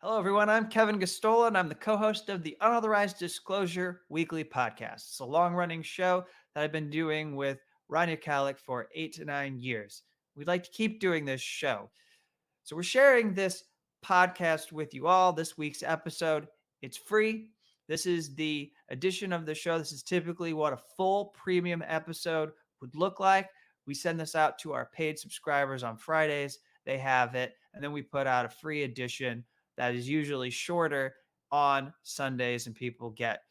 Hello, everyone. I'm Kevin Gosztola, and I'm the co-host of the Unauthorized Disclosure Weekly Podcast. It's a long-running show that I've been doing with Rania Khalek for 8 to 9 years. We'd like to keep doing this show. So we're sharing this podcast with you all. This week's episode, it's free. This is the edition of the show. This is typically what a full premium episode would look like. We send this out to our paid subscribers on Fridays. They have it. And then we put out a free edition that is usually shorter on Sundays, and people get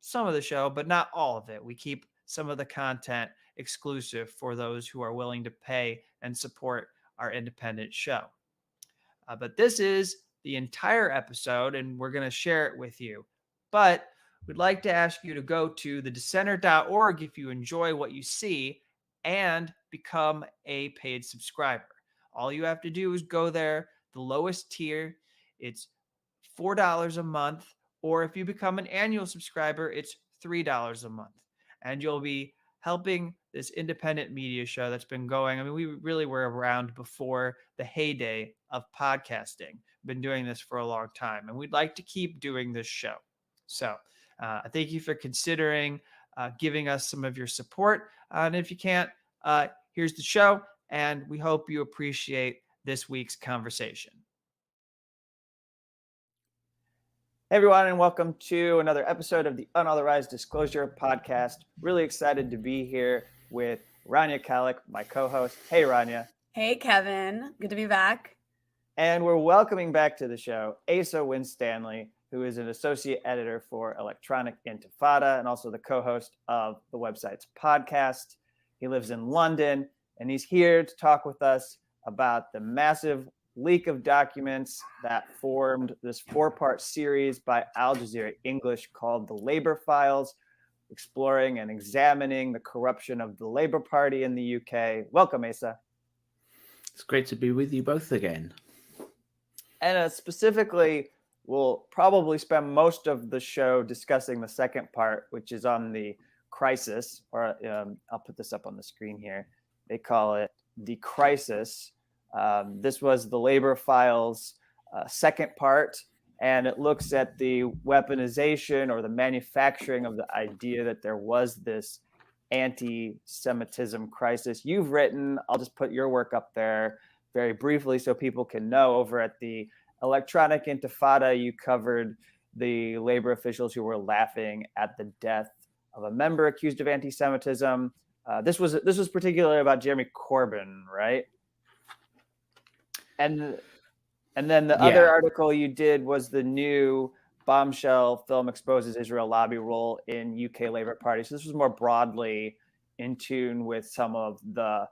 some of the show, but not all of it. We keep some of the content exclusive for those who are willing to pay and support our independent show. But this is the entire episode, and we're going to share it with you. But we'd like to ask you to go to thedissenter.org if you enjoy what you see and become a paid subscriber. All you have to do is go there. The lowest tier, it's $4 a month, or if you become an annual subscriber, it's $3 a month. And you'll be helping this independent media show that's been going. I mean, we really were around before the heyday of podcasting. Been doing this for a long time, and we'd like to keep doing this show. So thank you for considering giving us some of your support. And if you can't, here's the show, and we hope you appreciate this week's conversation. Hey everyone, and welcome to another episode of the Unauthorized Disclosure Podcast. Really excited to be here with Rania Khalek, my co-host. Hey Rania. Hey Kevin, good to be back. And we're welcoming back to the show Asa Winstanley, who is an associate editor for Electronic Intifada and also the co-host of the website's podcast. He lives in London, and he's here to talk with us about the massive leak of documents that formed this 4-part series by Al Jazeera English called The Labour Files, exploring and examining the corruption of the Labour Party in the UK. Welcome, Asa. It's great to be with you both again. And specifically, we'll probably spend most of the show discussing the second part, which is on the crisis, or I'll put this up on the screen here. They call it the crisis. This was the Labour Files' second part, and it looks at the weaponization or the manufacturing of the idea that there was this anti-Semitism crisis. You've written, I'll just put your work up there very briefly so people can know, over at the Electronic Intifada, you covered the Labour officials who were laughing at the death of a member accused of anti-Semitism. This was particularly about Jeremy Corbyn, right? And then the other article you did was the new Bombshell film exposes Israel lobby role in UK Labour Party. So this was more broadly in tune with some of the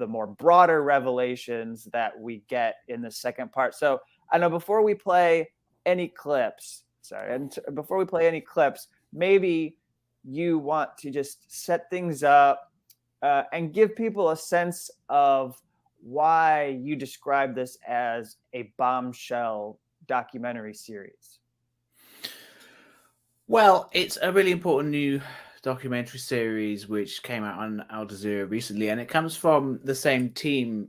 more broader revelations that we get in the second part. So I know before we play any clips, maybe you want to just set things up and give people a sense of why you describe this as a bombshell documentary series. Well, it's a really important new documentary series which came out on Al Jazeera recently, and it comes from the same team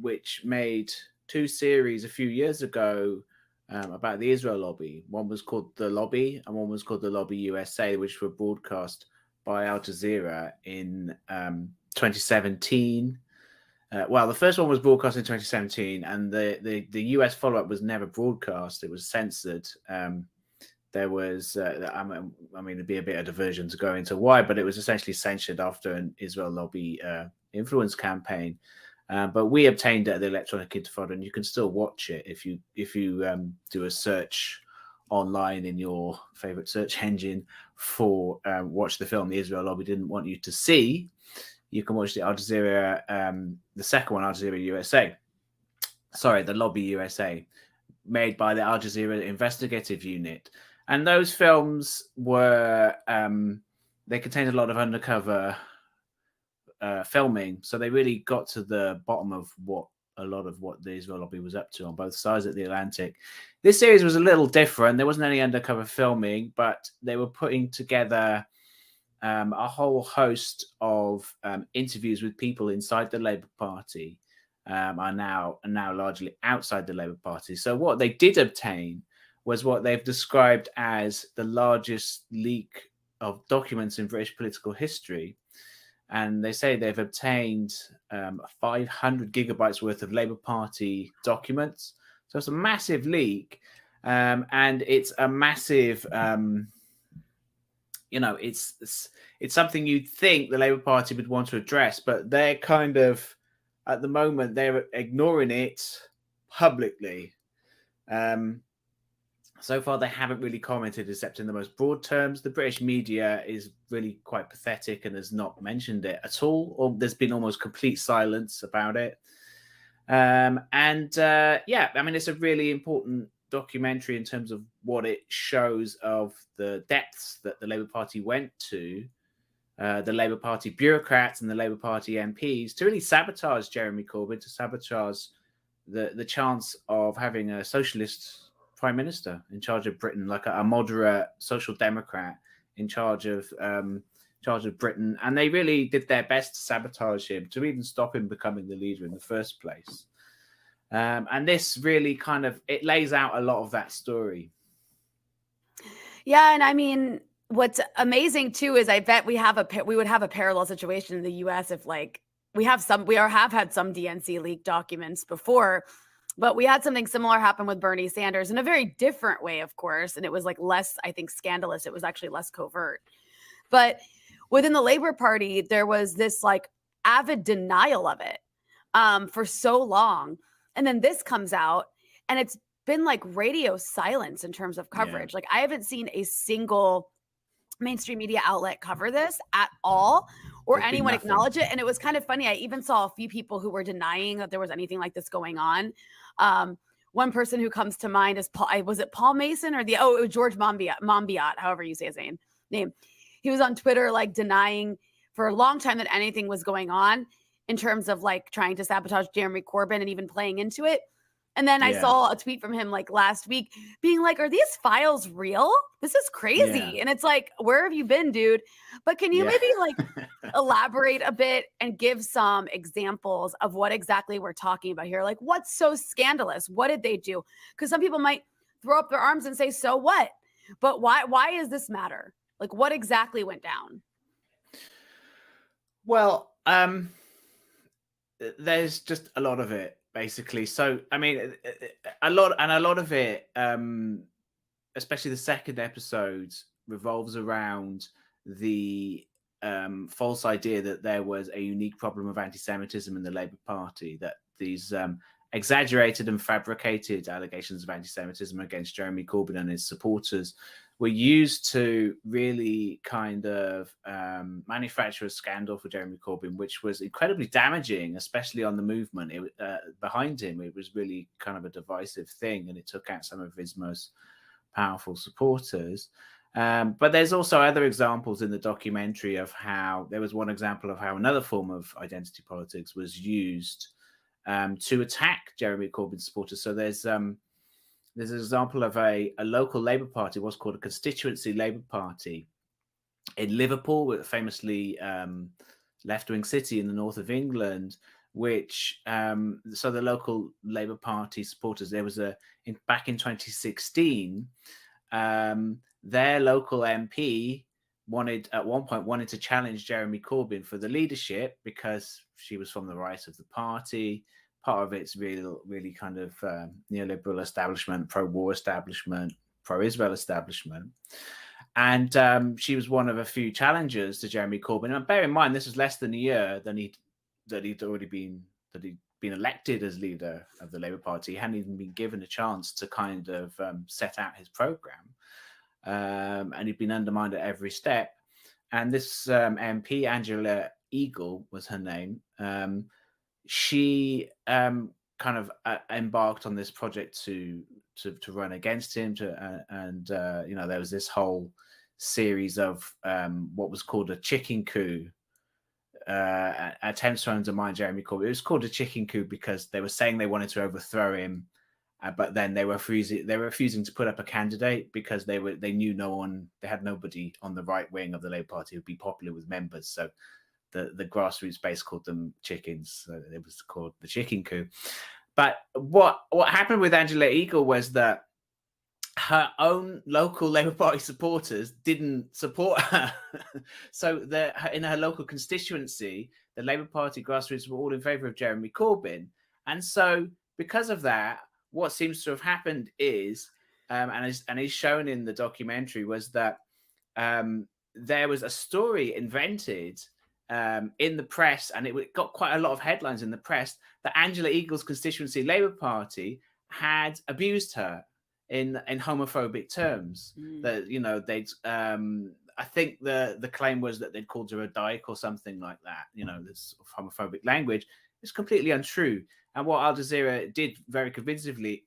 which made 2 series a few years ago about the Israel lobby. One was called The Lobby and one was called The Lobby USA, which were broadcast by Al Jazeera in 2017. Well, the first one was broadcast in 2017, and the US follow-up was never broadcast. It was censored. There was, I mean, it'd be a bit of diversion to go into why, but it was essentially censored after an Israel lobby influence campaign. But we obtained it at the Electronic Intifada, and you can still watch it if you do a search online in your favorite search engine for watch the film the Israel lobby didn't want you to see. You can watch the Al Jazeera, the second one, Al Jazeera USA. Sorry, the Lobby USA, made by the Al Jazeera Investigative Unit. And those films were, they contained a lot of undercover filming. So they really got to the bottom of a lot of what the Israel lobby was up to on both sides of the Atlantic. This series was a little different. There wasn't any undercover filming, but they were putting together a whole host of interviews with people inside the Labour Party are now largely outside the Labour Party. So what they did obtain was what they've described as the largest leak of documents in British political history. And they say they've obtained 500 gigabytes worth of Labour Party documents. So it's a massive leak. And it's a massive, it's something you'd think the Labour Party would want to address, but they're kind of, at the moment, they're ignoring it publicly. So far, they haven't really commented except in the most broad terms. The British media is really quite pathetic and has not mentioned it at all, or there's been almost complete silence about it. Yeah, I mean, it's a really important documentary in terms of what it shows of the depths that the Labour Party went to, the Labour Party bureaucrats and the Labour Party MPs, to really sabotage Jeremy Corbyn, to sabotage the chance of having a socialist prime minister in charge of Britain, like a moderate social democrat in charge of Britain. And they really did their best to sabotage him, to even stop him becoming the leader in the first place. And this really it lays out a lot of that story. Yeah, and I mean, what's amazing too is I bet we would have a parallel situation in the US if we have had some DNC leaked documents before, but we had something similar happen with Bernie Sanders in a very different way, of course, and it was less, I think, scandalous. It was actually less covert. But within the Labour Party, there was this avid denial of it for so long. And then this comes out and it's been radio silence in terms of coverage. Yeah. I haven't seen a single mainstream media outlet cover this at all or anyone acknowledge it. And it was kind of funny. I even saw a few people who were denying that there was anything like this going on. One person who comes to mind is Paul Mason or it was George Monbiot, however you say his name. He was on Twitter denying for a long time that anything was going on in terms of trying to sabotage Jeremy Corbyn and even playing into it. And then I saw a tweet from him last week being are these files real? This is crazy. Yeah. And it's where have you been, dude? But can you maybe elaborate a bit and give some examples of what exactly we're talking about here? What's so scandalous? What did they do? Because some people might throw up their arms and say, so what? But why does this matter? What exactly went down? Well, there's just a lot of it, basically. So, I mean, a lot of it, especially the second episode, revolves around the false idea that there was a unique problem of anti-Semitism in the Labour Party, that these exaggerated and fabricated allegations of anti-Semitism against Jeremy Corbyn and his supporters were used to really manufacture a scandal for Jeremy Corbyn, which was incredibly damaging, especially on the movement behind him. It was really kind of a divisive thing, and it took out some of his most powerful supporters. But there's also other examples in the documentary of how there was one example of how another form of identity politics was used to attack Jeremy Corbyn's supporters. So there's an example of a local Labour Party, what's called a constituency Labour Party in Liverpool, a famously left-wing city in the north of England, which so the local Labour Party supporters, there was back in 2016, their local MP at one point wanted to challenge Jeremy Corbyn for the leadership because she was from the right of the party. Part of it's really kind of neoliberal establishment, pro-war establishment, pro-Israel establishment. And she was one of a few challengers to Jeremy Corbyn. And bear in mind, this was less than a year that he'd been elected as leader of the Labour Party. He hadn't even been given a chance to kind of set out his programme. And he'd been undermined at every step. And this MP, Angela Eagle was her name, she kind of embarked on this project to run against him. There was this whole series of what was called a chicken coup, attempts to undermine Jeremy Corbyn. It was called a chicken coup because they were saying they wanted to overthrow him, but then they were refusing to put up a candidate because they knew they had nobody on the right wing of the Labour Party who'd be popular with members. So the grassroots base called them chickens. So it was called the chicken coup. But what happened with Angela Eagle was that her own local Labour Party supporters didn't support her. So in her local constituency, the Labour Party grassroots were all in favour of Jeremy Corbyn. And so because of that, what seems to have happened is, and is shown in the documentary, was that there was a story invented in the press, and it got quite a lot of headlines in the press, that Angela Eagle's constituency Labour Party had abused her in homophobic terms. That, you know, they'd I think the claim was that they'd called her a dyke or something like that, you know, this homophobic language. It's completely untrue. And what Al Jazeera did very convincingly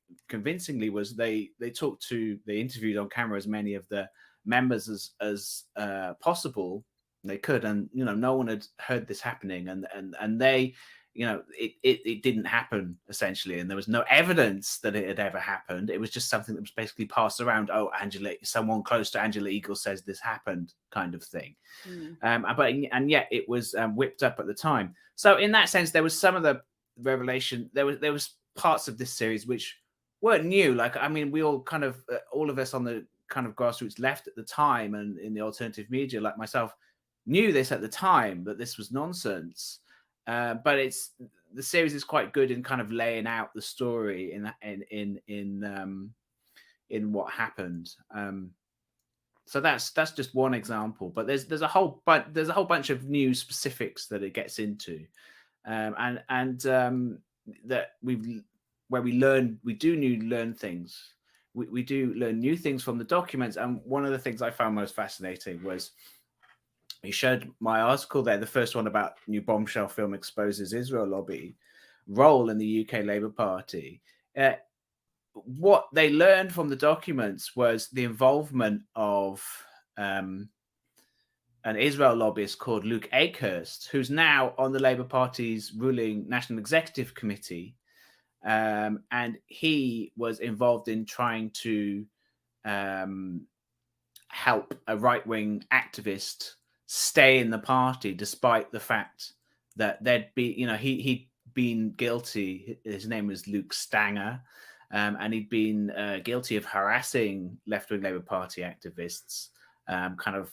was they interviewed on camera as many of the members as possible they could, and you know, no one had heard this happening, and they, you know, it didn't happen essentially, and there was no evidence that it had ever happened. It was just something that was basically passed around. Oh, someone close to Angela Eagle says this happened, kind of thing. And yet it was whipped up at the time. So in that sense, there was some of the revelation. There was parts of this series which weren't new. Like, I mean, we all kind of all of us on the kind of grassroots left at the time, and in the alternative media, like myself, knew this at the time, that this was nonsense. But the series is quite good in kind of laying out the story in what happened. So that's just one example. But there's a whole bunch of new specifics that it gets into, that we do learn things. We do learn new things from the documents. And one of the things I found most fascinating was, you showed my article there, the first one about new Bombshell film exposes Israel lobby role in the UK Labour Party. What they learned from the documents was the involvement of an Israel lobbyist called Luke Akehurst, who's now on the Labour Party's ruling National Executive Committee. And he was involved in trying to help a right-wing activist stay in the party, despite the fact that he'd been guilty. His name was Luke Stanger, and he'd been guilty of harassing left-wing Labour Party activists, kind of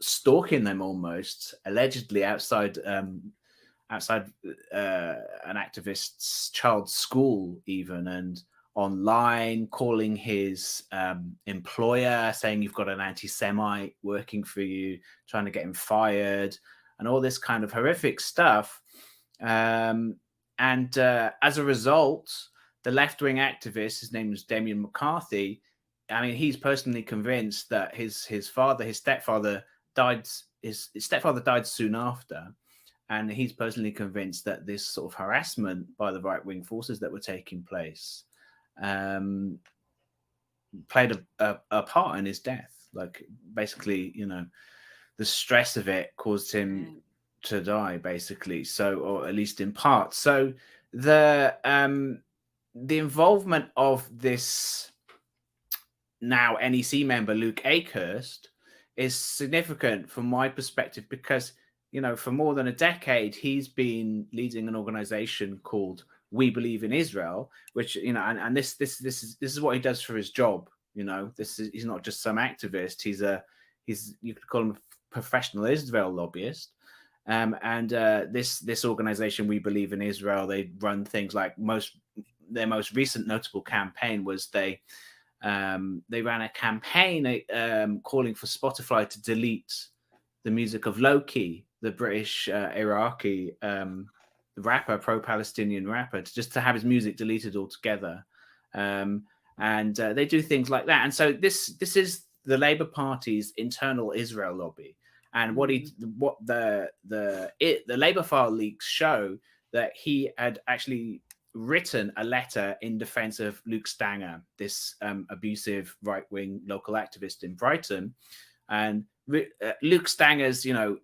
stalking them almost, allegedly outside an activist's child's school even, and online, calling his employer, saying you've got an anti-Semite working for you, trying to get him fired, and all this kind of horrific stuff. And as a result, the left-wing activist, his name was Damien McCarthy, I mean, he's personally convinced that his stepfather died. His stepfather died soon after, and he's personally convinced that this sort of harassment by the right-wing forces that were taking place played a part in his death. Like, basically, you know, the stress of it caused him to die, basically. So, or at least in part. So the involvement of this now NEC member, Luke Akehurst, is significant from my perspective, because, you know, for more than a decade, he's been leading an organization called We Believe in Israel, which, you know, and this is what he does for his job. You know, he's not just some activist. He's you could call him a professional Israel lobbyist. This organization, We Believe in Israel, they run things like their most recent notable campaign was they ran a campaign calling for Spotify to delete the music of Loki, the British Iraqi rapper, pro-Palestinian rapper, just to have his music deleted altogether. And they do things like that. And so this is the Labour Party's internal Israel lobby. And what the Labour file leaks show, that he had actually written a letter in defense of Luke Stanger, this abusive right-wing local activist in Brighton. And Luke Stanger's, you know,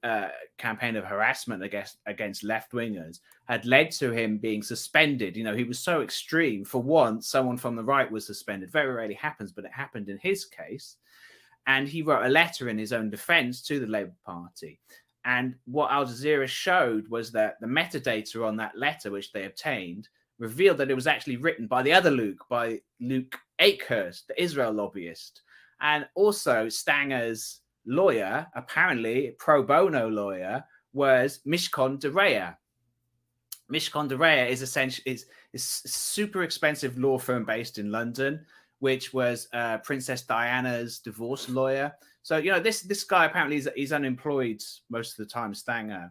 campaign of harassment against left-wingers had led to him being suspended. You know, he was so extreme. For once, someone from the right was suspended. Very rarely happens, but it happened in his case. And he wrote a letter in his own defense to the Labour Party. And what Al Jazeera showed was that the metadata on that letter, which they obtained, revealed that it was actually written by the other Luke, by Luke Akehurst, the Israel lobbyist. And also Stanger's lawyer, apparently pro bono lawyer, was Mishcon de Reya. Mishcon de Reya is essentially is a super expensive law firm based in London, which was Princess Diana's divorce lawyer. So, you know, this guy apparently he's unemployed most of the time, Stanger,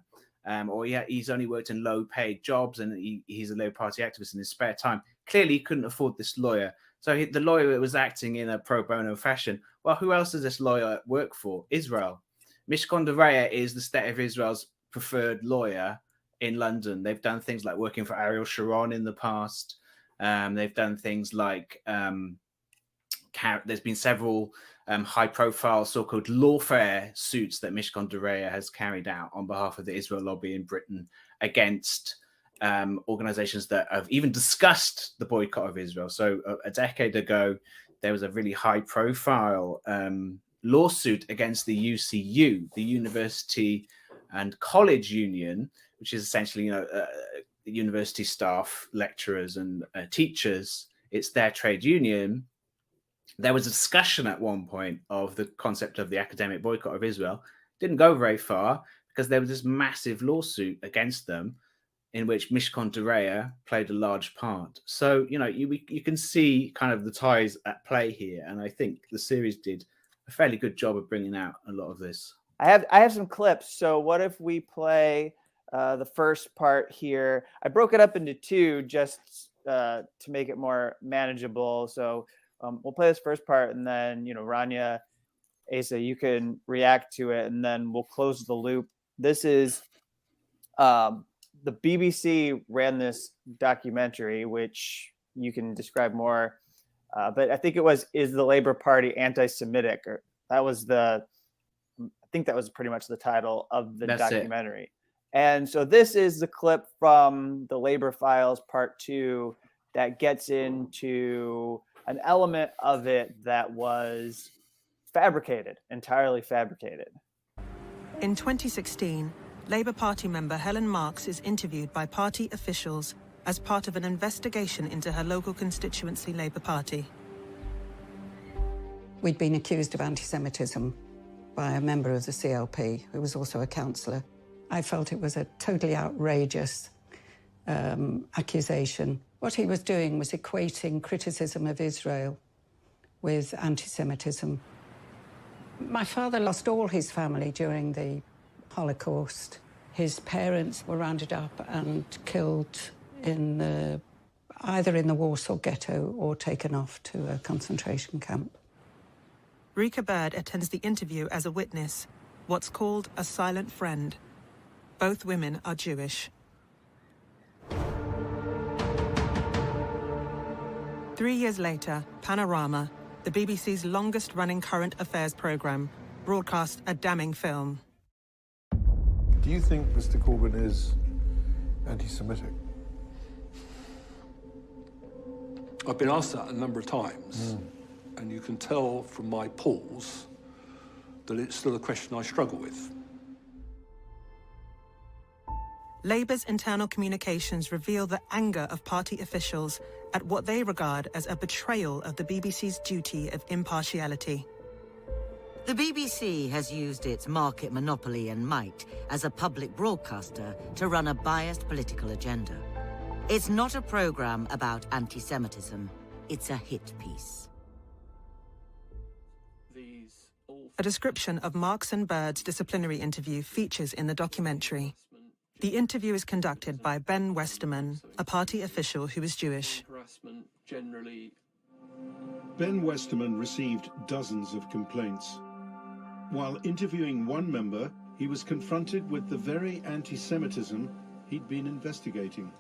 or he's only worked in low-paid jobs, and he's a Labour Party activist in his spare time. Clearly, he couldn't afford this lawyer. So the lawyer was acting in a pro bono fashion. Well, who else does this lawyer work for? Israel. Mishcon de Reya is the State of Israel's preferred lawyer in London. They've done things like working for Ariel Sharon in the past. They've done things like there's been several high-profile so-called lawfare suits that Mishcon de Reya has carried out on behalf of the Israel lobby in Britain against organizations that have even discussed the boycott of Israel. So a decade ago, there was a really high-profile lawsuit against the UCU, the University and College Union, which is essentially, university staff, lecturers, and teachers. It's their trade union. There was a discussion at one point of the concept of the academic boycott of Israel. Didn't go very far because there was this massive lawsuit against them in which Mishcon de Reya played a large part. So, you can see kind of the ties at play here. And I think the series did a fairly good job of bringing out a lot of this. I have some clips. So what if we play the first part here? I broke it up into two just to make it more manageable. So we'll play this first part, and then, Rania, Asa, you can react to it, and then we'll close the loop. This is the BBC ran this documentary, which you can describe more. But I think it was, is the Labour Party anti-Semitic? Or I think that was pretty much the title of the documentary. And so this is the clip from the Labour Files Part 2 that gets into an element of it that was fabricated, entirely fabricated. In 2016, Labour Party member Helen Marks is interviewed by party officials as part of an investigation into her local constituency Labour Party. We'd been accused of anti-Semitism by a member of the CLP, who was also a councillor. I felt it was a totally outrageous accusation. What he was doing was equating criticism of Israel with anti-Semitism. My father lost all his family during the Holocaust. His parents were rounded up and killed either in the Warsaw Ghetto or taken off to a concentration camp. Rika Bird attends the interview as a witness, what's called a silent friend. Both women are Jewish. 3 years later, Panorama, the BBC's longest-running current affairs programme, broadcast a damning film. Do you think Mr. Corbyn is anti-Semitic? I've been asked that a number of times, and you can tell from my pause that it's still a question I struggle with. Labour's internal communications reveal the anger of party officials at what they regard as a betrayal of the BBC's duty of impartiality. The BBC has used its market monopoly and might as a public broadcaster to run a biased political agenda. It's not a programme about anti-Semitism. It's a hit piece. A description of Marks and Bird's disciplinary interview features in the documentary. The interview is conducted by Ben Westerman, a party official who is Jewish. Ben Westerman received dozens of complaints. While interviewing one member, he was confronted with the very anti-Semitism he'd been investigating.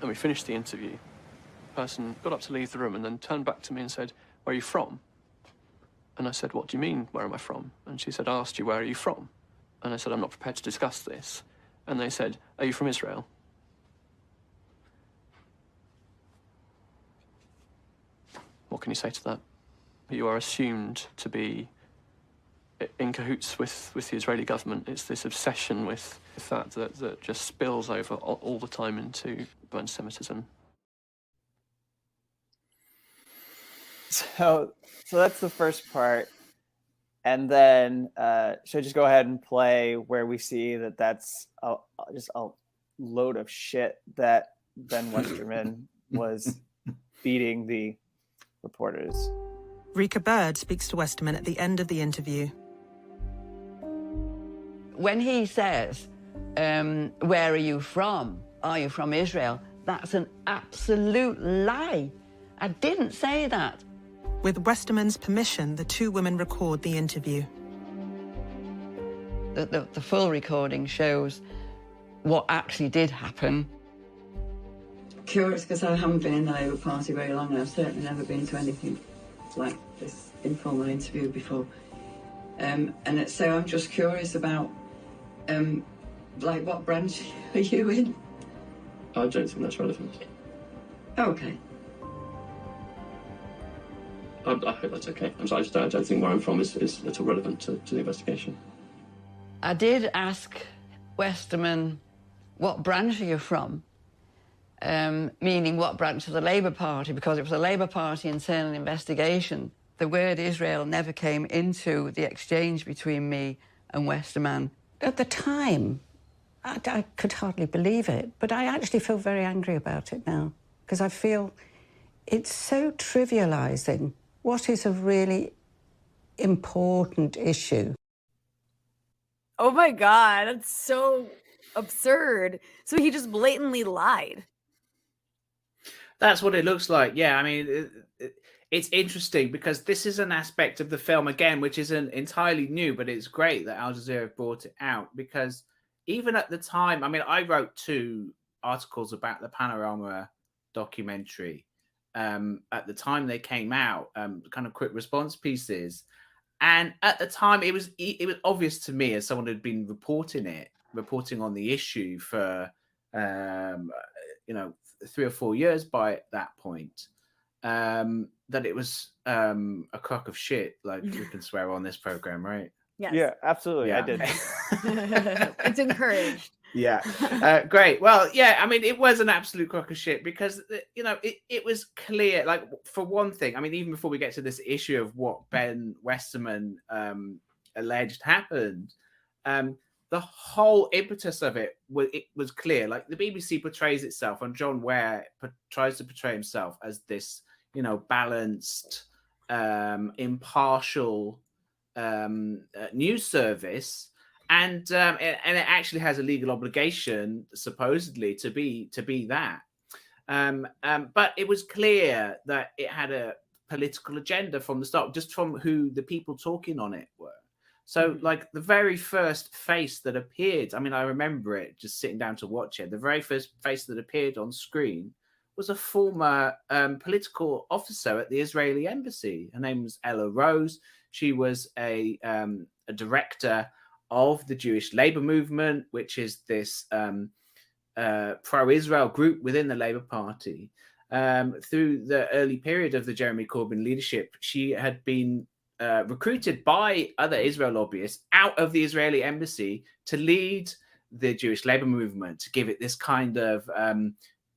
And we finished the interview. The person got up to leave the room and then turned back to me and said, "Where are you from?" And I said, "What do you mean, where am I from?" And she said, "I asked you, where are you from?" And I said, "I'm not prepared to discuss this." And they said, "Are you from Israel?" What can you say to that? You are assumed to be in cahoots with the Israeli government. It's this obsession with that just spills over all the time into anti-Semitism. So that's the first part. And then should I just go ahead and play where we see that that's just a load of shit that Ben Westerman was feeding the reporters. Rika Bird speaks to Westerman at the end of the interview. When he says, where are you from? Are you from Israel? That's an absolute lie. I didn't say that. With Westerman's permission, the two women record the interview. The full recording shows what actually did happen. Curious because I haven't been in the Labour Party very long, and I've certainly never been to anything like this informal interview before. So I'm just curious about, like, what branch are you in? I don't think that's relevant. Okay. I hope that's okay. I don't think where I'm from is at all relevant to the investigation. I did ask Westerman, what branch are you from? Meaning what branch of the Labour Party, because it was a Labour Party internal investigation. The word Israel never came into the exchange between me and Westerman. At the time, I could hardly believe it, but I actually feel very angry about it now, because I feel it's so trivialising what is a really important issue. Oh my God, that's so absurd. So he just blatantly lied. That's what it looks like. Yeah, I mean, it's interesting because this is an aspect of the film, again, which isn't entirely new, but it's great that Al Jazeera brought it out because even at the time, I mean, I wrote 2 articles about the Panorama documentary at the time they came out, kind of quick response pieces. And at the time, it was obvious to me as someone who'd been reporting on the issue for, 3 or 4 years by that point, that it was a crock of shit. Like we can swear on this program, right? Yes. Yeah, absolutely. Yeah. I did. It's encouraged. Yeah. Great. Well, yeah, I mean, it was an absolute crock of shit because, it was clear, like, for one thing, I mean, even before we get to this issue of what Ben Westerman alleged happened, the whole impetus of it was clear. Like, the BBC portrays itself, and John Ware tries to portray himself as this, balanced, impartial news service. And it actually has a legal obligation, supposedly, to be that. But it was clear that it had a political agenda from the start, just from who the people talking on it were. So, like, the very first face that appeared, I mean, I remember it just sitting down to watch it. The very first face that appeared on screen was a former political officer at the Israeli embassy. Her name was Ella Rose. She was a director of the Jewish Labour Movement, which is this pro-Israel group within the Labour Party. Through the early period of the Jeremy Corbyn leadership, she had been recruited by other Israel lobbyists out of the Israeli embassy to lead the Jewish Labour Movement, to give it this kind of...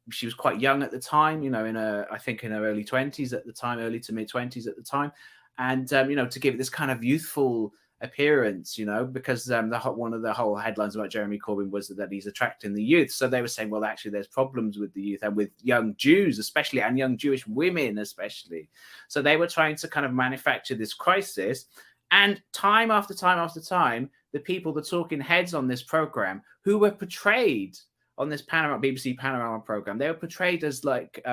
she was quite young at the time, I think in her early 20s at the time, early to mid 20s at the time. And, to give it this kind of youthful appearance, because one of the whole headlines about Jeremy Corbyn was that he's attracting the youth. So they were saying, well, actually, there's problems with the youth and with young Jews, especially, and young Jewish women, especially. So they were trying to kind of manufacture this crisis. And time after time after time, the people, the talking heads on this program, who were portrayed on this BBC Panorama program, they were portrayed as like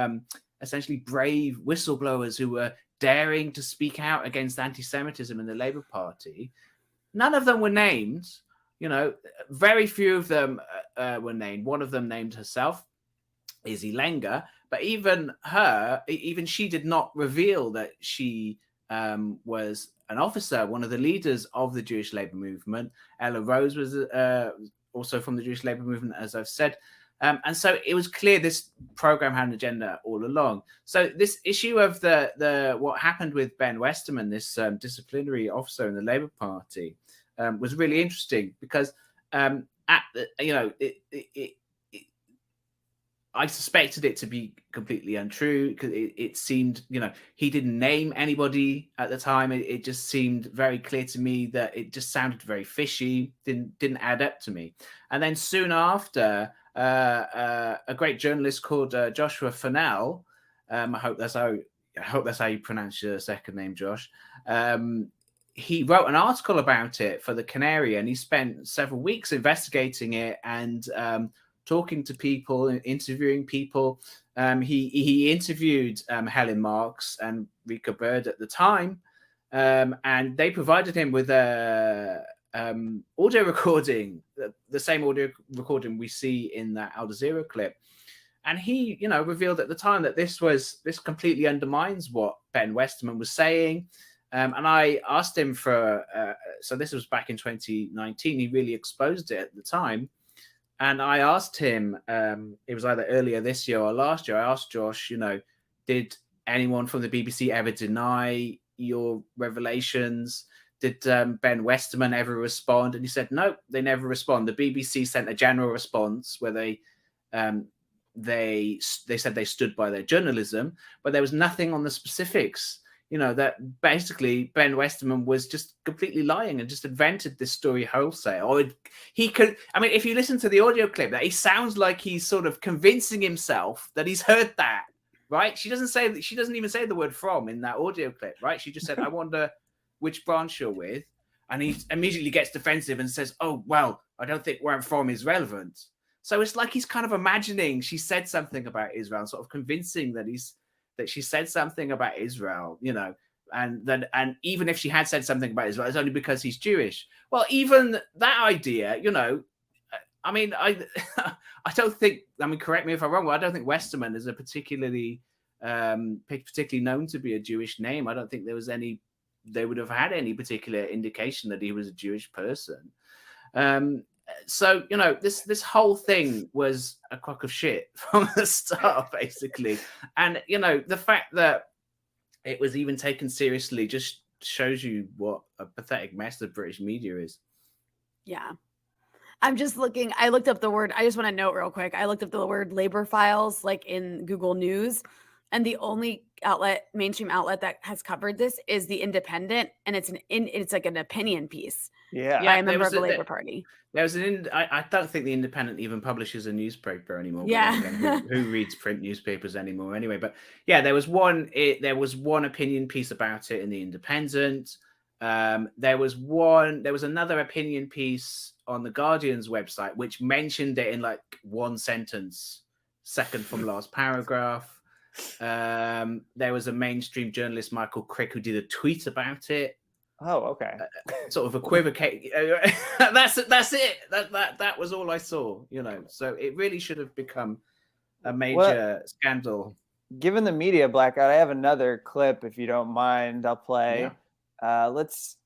essentially brave whistleblowers who were daring to speak out against anti-Semitism in the Labour Party. None of them were named. Very few of them were named. One of them named herself, Izzy Lenga, but even she did not reveal that she was an officer, one of the leaders of the Jewish Labour Movement. Ella Rose was also from the Jewish Labour Movement, as I've said. And so it was clear this program had an agenda all along. So this issue of the what happened with Ben Westerman, this disciplinary officer in the Labour Party, was really interesting because I suspected it to be completely untrue because it seemed, he didn't name anybody at the time. It just seemed very clear to me that it just sounded very fishy, didn't add up to me. And then soon after, a great journalist called Joshua Fennell, I hope that's how you pronounce your second name, Josh. He wrote an article about it for the Canary, and he spent several weeks investigating it and talking to people and interviewing people. He interviewed Helen Marks and Rika Bird at the time, and they provided him with a audio recording, the same audio recording we see in that Al Jazeera clip. And he, revealed at the time that this completely undermines what Ben Westerman was saying. And I asked him so this was back in 2019. He really exposed it at the time. And I asked him, it was either earlier this year or last year, I asked Josh, did anyone from the BBC ever deny your revelations? Did Ben Westerman ever respond? And he said, no, they never respond. The BBC sent a general response where they said they stood by their journalism, but there was nothing on the specifics. That basically Ben Westerman was just completely lying and just invented this story wholesale. Or if you listen to the audio clip, that he sounds like he's sort of convincing himself that he's heard that, right? She doesn't even say the word "from" in that audio clip, right? She just said, "I wonder which branch you're with," and he immediately gets defensive and says, "Oh, well, I don't think where I'm from is relevant." So it's like he's kind of imagining she said something about Israel, sort of convincing that she said something about Israel, and even if she had said something about Israel, it's only because he's Jewish. Well, even that idea, I don't think, correct me if I'm wrong, but I don't think Westerman is a particularly known to be a Jewish name. I don't think they would have had any particular indication that he was a Jewish person. So, this whole thing was a crock of shit from the start, basically. And, the fact that it was even taken seriously just shows you what a pathetic mess the British media is. Yeah. I'm just looking. I looked up the word. I just want to note real quick. I looked up the word labor files like in Google News. And the only mainstream outlet that has covered this is The Independent. And it's like an opinion piece. Yeah. By a member of the Labour Party. I don't think The Independent even publishes a newspaper anymore. Yeah. Who reads print newspapers anymore anyway? But yeah, there was one opinion piece about it in The Independent. There was another opinion piece on the Guardian's website, which mentioned it in like one sentence, second from last paragraph. There was a mainstream journalist, Michael Crick, who did a tweet about it. Oh, okay. Sort of equivocate. That's it. That was all I saw. So it really should have become a major scandal. Given the media blackout, I have another clip, if you don't mind. I'll play. Yeah. Let's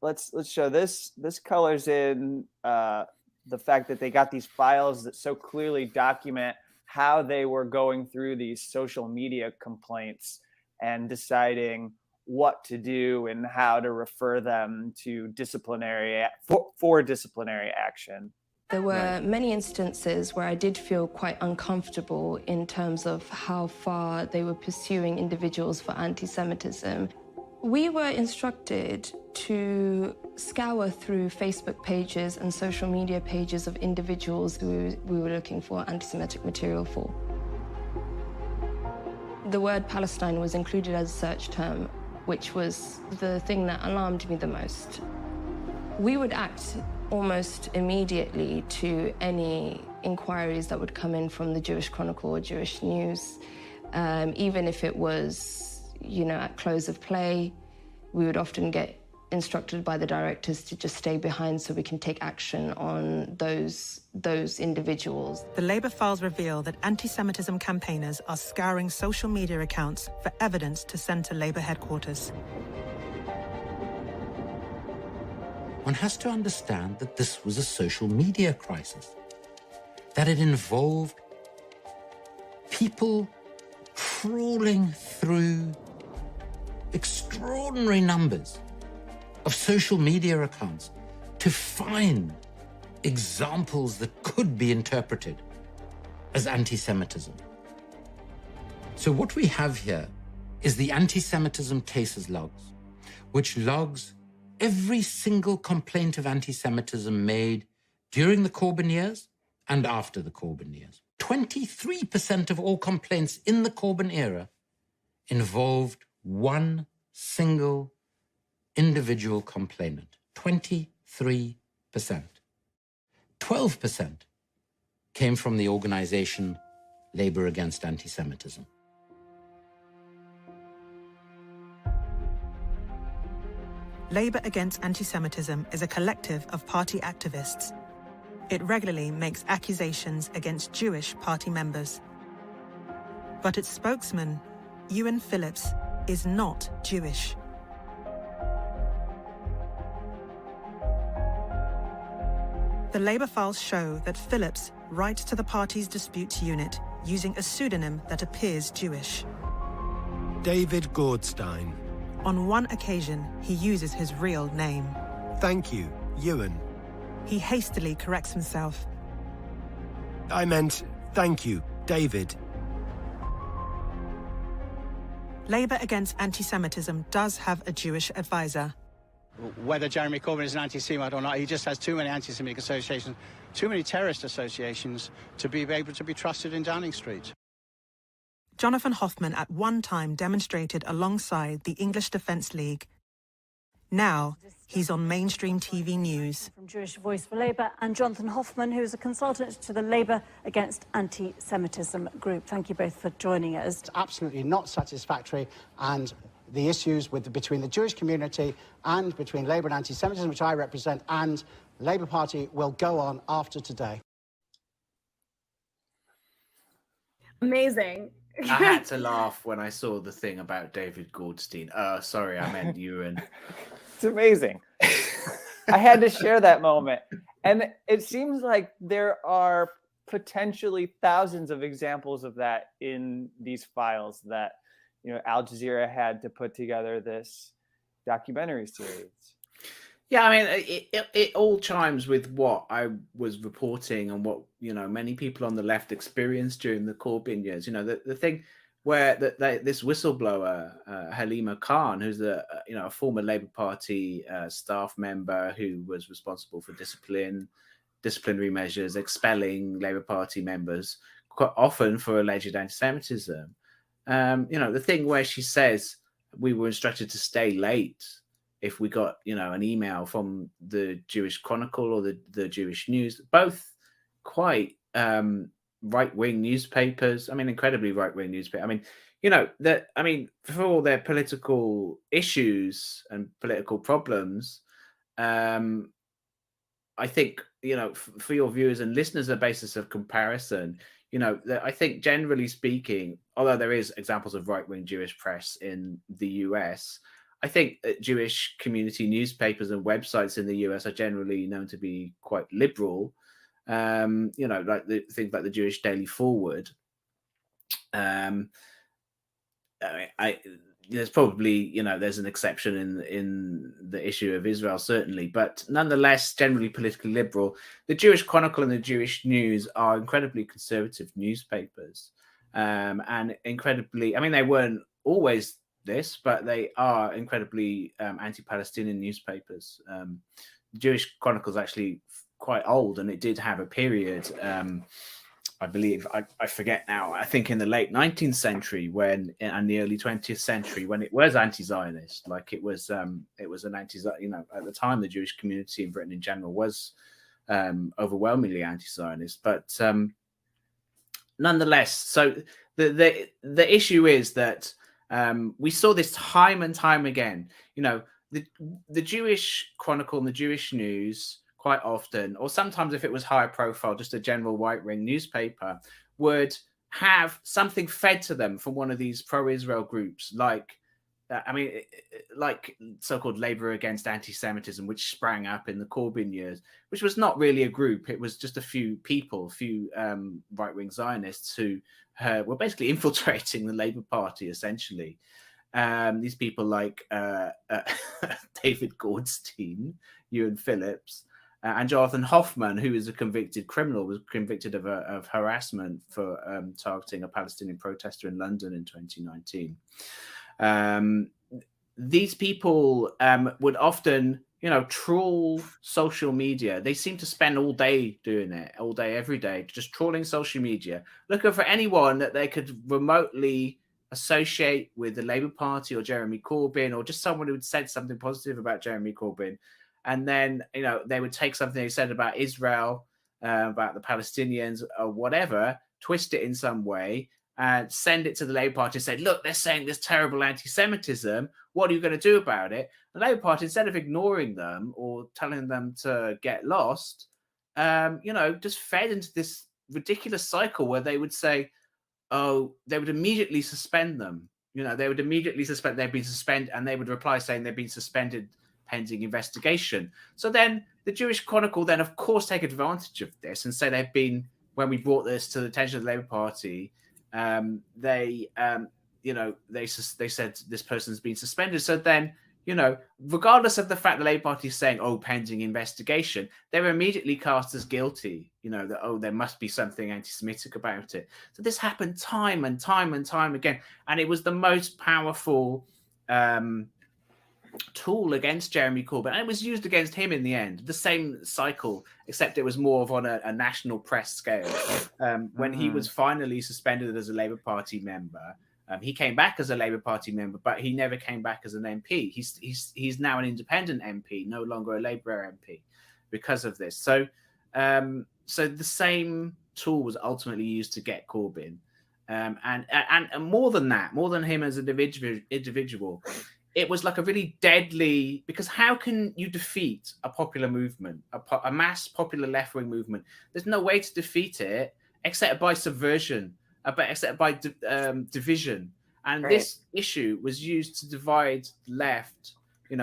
show this. This colors in the fact that they got these files that so clearly document how they were going through these social media complaints and deciding what to do and how to refer them to disciplinary for disciplinary action. There were many instances where I did feel quite uncomfortable in terms of how far they were pursuing individuals for anti-Semitism. We were instructed to scour through Facebook pages and social media pages of individuals who we were looking for anti-Semitic material for. The word Palestine was included as a search term, which was the thing that alarmed me the most. We would act almost immediately to any inquiries that would come in from the Jewish Chronicle or Jewish News, even if it was, at close of play. We would often get instructed by the directors to just stay behind so we can take action on those individuals. The Labour files reveal that anti-Semitism campaigners are scouring social media accounts for evidence to send to Labour headquarters. One has to understand that this was a social media crisis, that it involved people trawling through extraordinary numbers of social media accounts to find examples that could be interpreted as anti-Semitism. So what we have here is the anti-Semitism cases logs, which logs every single complaint of anti-Semitism made during the Corbyn years and after the Corbyn years. 23% of all complaints in the Corbyn era involved one single individual complainant. 23%. 12% came from the organization Labour Against Anti-Semitism. Labour Against Anti-Semitism is a collective of party activists. It regularly makes accusations against Jewish party members. But its spokesman, Ewan Phillips, is not Jewish. The Labour files show that Phillips writes to the party's disputes unit using a pseudonym that appears Jewish. David Goldstein. On one occasion, he uses his real name. Thank you, Ewan. He hastily corrects himself. I meant, thank you, David. Labour Against Anti-Semitism does have a Jewish advisor. Whether Jeremy Corbyn is an anti-Semite or not, he just has too many anti-Semitic associations, too many terrorist associations to be able to be trusted in Downing Street. Jonathan Hoffman at one time demonstrated alongside the English Defence League. Now, he's on mainstream TV news. From Jewish Voice for Labour, and Jonathan Hoffman, who is a consultant to the Labour Against Anti-Semitism group. Thank you both for joining us. It's absolutely not satisfactory, and the issues between the Jewish community and between Labour and anti-Semitism, which I represent, and the Labour Party will go on after today. Amazing. I had to laugh when I saw the thing about David Goldstein. Sorry, I meant Ewan. It's amazing. I had to share that moment. And it seems like there are potentially thousands of examples of that in these files that, Al Jazeera had to put together this documentary series. Yeah, I mean, it all chimes with what I was reporting and what, many people on the left experienced during the Corbyn years. The thing where this whistleblower, Halima Khan, who's a former Labour Party staff member who was responsible for disciplinary measures, expelling Labour Party members, quite often for alleged anti-Semitism. The thing where she says we were instructed to stay late if we got, an email from the Jewish Chronicle or the Jewish News, both quite right-wing newspapers. I mean, incredibly right-wing newspapers. I mean, for all their political issues and political problems, I think, for your viewers and listeners, a basis of comparison, I think generally speaking, although there is examples of right-wing Jewish press in the US, I think Jewish community newspapers and websites in the US are generally known to be quite liberal. Like things like the Jewish Daily Forward. There's probably, there's an exception in the issue of Israel, certainly, but nonetheless, generally politically liberal. The Jewish Chronicle and the Jewish News are incredibly conservative newspapers, and incredibly, they weren't always this, but they are incredibly anti-Palestinian newspapers. The Jewish Chronicle is actually quite old, and it did have a period, I believe, I forget now, I think in the late 19th century and the early 20th century, when it was anti-Zionist. Like it was an anti, at the time the Jewish community in Britain in general was overwhelmingly anti-Zionist. But nonetheless, so the issue is that we saw this time and time again. The Jewish Chronicle and the Jewish News quite often, or sometimes if it was higher profile, just a general right-wing newspaper, would have something fed to them from one of these pro-Israel groups like I mean, like so-called Labour Against Anti-Semitism, which sprang up in the Corbyn years, which was not really a group. It was just a few people, right-wing Zionists who were basically infiltrating the Labour Party, essentially. These people like David Goldstein, Ewan Phillips, and Jonathan Hoffman, who is a convicted criminal, was convicted of harassment for targeting a Palestinian protester in London in 2019. These people would often, trawl social media. They seem to spend all day doing it, all day, every day, just trawling social media, looking for anyone that they could remotely associate with the Labour Party or Jeremy Corbyn, or just someone who had said something positive about Jeremy Corbyn. And then, they would take something they said about Israel, about the Palestinians or whatever, twist it in some way, and send it to the Labour Party and say, look, they're saying this terrible anti-Semitism. What are you going to do about it? The Labour Party, instead of ignoring them or telling them to get lost, just fed into this ridiculous cycle where they would say, they would immediately suspend them. They would immediately suspend, they've been suspended, and they would reply saying they've been suspended pending investigation. So then the Jewish Chronicle then, of course, take advantage of this and say they've been, when we brought this to the attention of the Labour Party, they said this person's been suspended. So then, regardless of the fact the Labour Party is saying, pending investigation, they're immediately cast as guilty, that, there must be something anti-Semitic about it. So this happened time and time and time again. And it was the most powerful tool against Jeremy Corbyn. And it was used against him in the end, the same cycle, except it was more of on a national press scale. When he was finally suspended as a Labour Party member, he came back as a Labour Party member, but he never came back as an MP. He's now an independent MP, no longer a Labour MP, because of this. So the same tool was ultimately used to get Corbyn, and more than that, more than him as an individual, it was like a really deadly, because how can you defeat a popular movement, a mass popular left-wing movement? There's no way to defeat it except by subversion, except by division. And this issue was used to divide the left,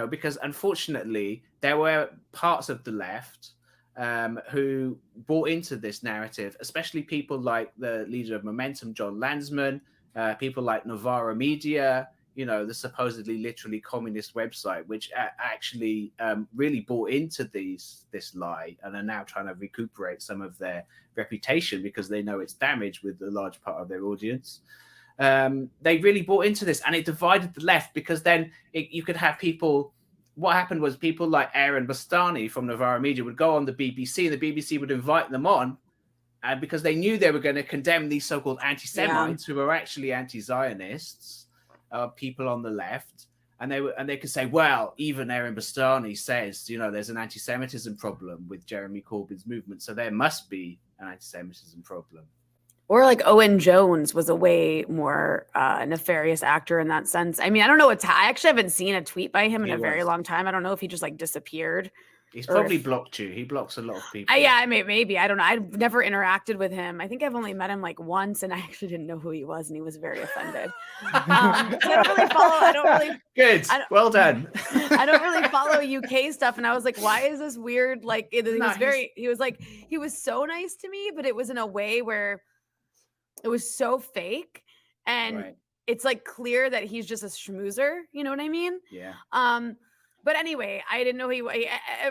because unfortunately there were parts of the left who bought into this narrative, especially people like the leader of Momentum, John Landsman, people like Novara Media, the supposedly literally communist website, which actually really bought into this lie and are now trying to recuperate some of their reputation because they know it's damaged with a large part of their audience. They really bought into this, and it divided the left, because then you could have people. What happened was people like Aaron Bastani from Novara Media would go on the BBC, and the BBC would invite them on, because they knew they were going to condemn these so-called anti-Semites who are actually anti-Zionists. People on the left, and they could say, well, even Aaron Bastani says, there's an anti-Semitism problem with Jeremy Corbyn's movement, so there must be an anti-Semitism problem. Or like Owen Jones was a way more nefarious actor in that sense. I mean, I don't know I actually haven't seen a tweet by him in a very long time. I don't know if he just like disappeared. He's probably blocked you. He blocks a lot of people. Yeah, maybe. I don't know. I've never interacted with him. I think I've only met him like once, and I actually didn't know who he was, and he was very offended. So I don't really follow. Good. Well done. I don't really follow UK stuff, and I was like, why is this weird? Like, he was so nice to me, but it was in a way where it was so fake, and it's like clear that he's just a schmoozer. You know what I mean? Yeah. But anyway, I didn't know